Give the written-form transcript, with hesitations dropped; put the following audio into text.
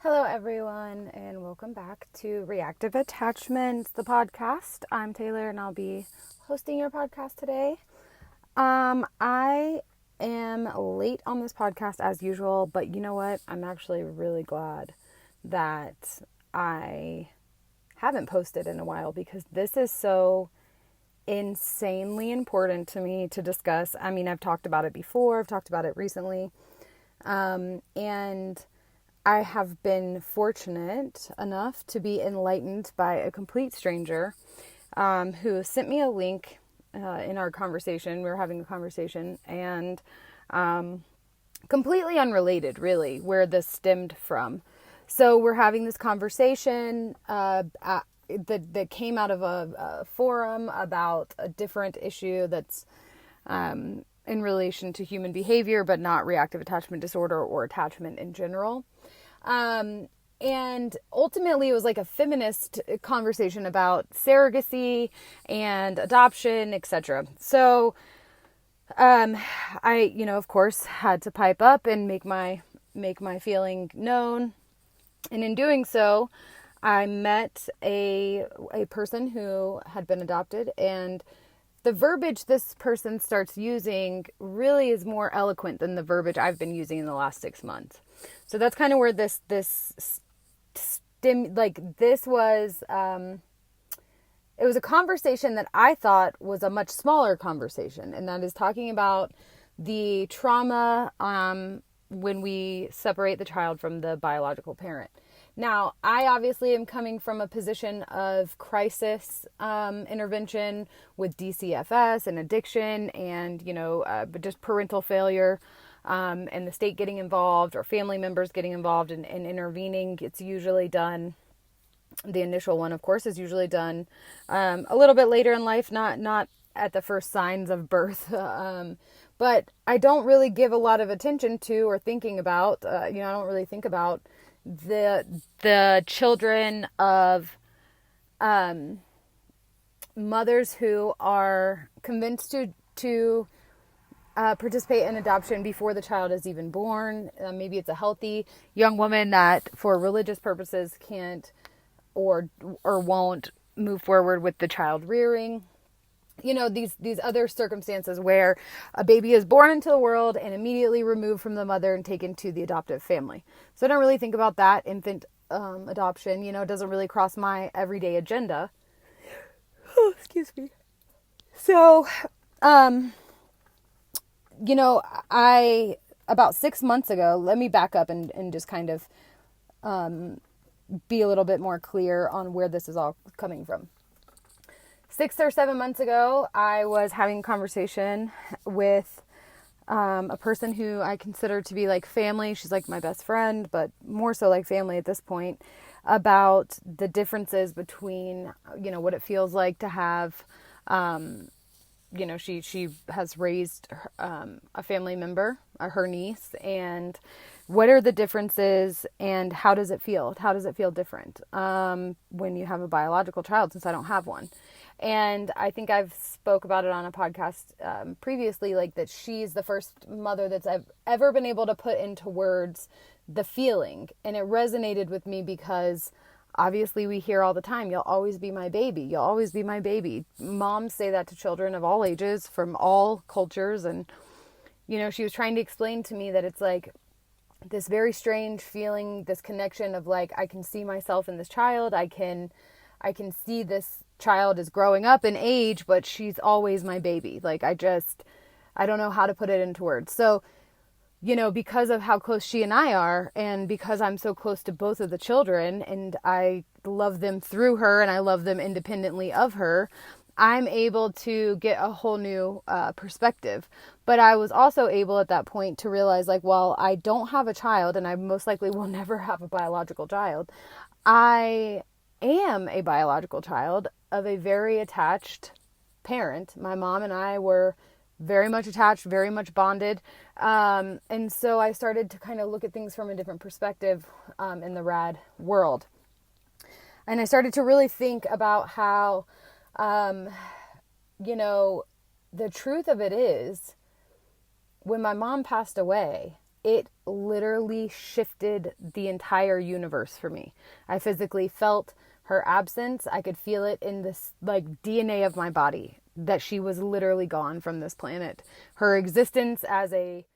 Hello, everyone, and welcome back to Reactive Attachment, the podcast. I'm Taylor, and I'll be hosting your podcast today. I am late on this podcast as usual, but you know what? I'm actually really glad that I haven't posted in a while because this is so insanely important to me to discuss. I mean, I've talked about it before, I've talked about it recently, and I have been fortunate enough to be enlightened by a complete stranger who sent me a link in our conversation. We were having a conversation, and completely unrelated, really, where this stemmed from. So we're having this conversation that came out of a forum about a different issue that's in relation to human behavior, but not reactive attachment disorder or attachment in general. And ultimately it was like a feminist conversation about surrogacy and adoption, etc. So, I, of course had to pipe up and make my feeling known. And in doing so, I met a person who had been adopted, and the verbiage this person starts using really is more eloquent than the verbiage I've been using in the last 6 months. So that's kind of where this was, it was a conversation that I thought was a much smaller conversation. And that is talking about the trauma, when we separate the child from the biological parent. Now, I obviously am coming from a position of crisis intervention with DCFS and addiction and, just parental failure, and the state getting involved or family members getting involved and intervening. It's usually done, the initial one, of course, is usually done a little bit later in life, not at the first signs of birth. But I don't really give a lot of attention to or thinking about, I don't really think about the children of mothers who are convinced to participate in adoption before the child is even born. Maybe it's a healthy young woman that for religious purposes can't or won't move forward with the child rearing. These other circumstances where a baby is born into the world and immediately removed from the mother and taken to the adoptive family. So I don't really think about that infant adoption. It doesn't really cross my everyday agenda. Oh, excuse me. So, about 6 months ago, let me back up and just kind of be a little bit more clear on where this is all coming from. 6 or 7 months ago, I was having a conversation with a person who I consider to be like family. She's like my best friend, but more so like family at this point, about the differences between, what it feels like to have, she has raised a family member, her niece, and what are the differences and how does it feel? How does it feel different when you have a biological child, since I don't have one? And I think I've spoke about it on a podcast previously, like that she's the first mother that's ever been able to put into words the feeling. And it resonated with me because obviously we hear all the time, you'll always be my baby. You'll always be my baby. Moms say that to children of all ages from all cultures. And, she was trying to explain to me that it's like this very strange feeling, this connection of like, I can see myself in this child. I can see this child is growing up in age, but she's always my baby. Like, I don't know how to put it into words. So, because of how close she and I are, and because I'm so close to both of the children, and I love them through her, and I love them independently of her, I'm able to get a whole new perspective. But I was also able at that point to realize, like, well, I don't have a child, and I most likely will never have a biological child. I am a biological child of a very attached parent. My mom and I were very much attached, very much bonded. And so I started to kind of look at things from a different perspective in the rad world. And I started to really think about how, the truth of it is, when my mom passed away, it literally shifted the entire universe for me. I physically felt her absence. I could feel it in this like DNA of my body, that she was literally gone from this planet. Her existence as a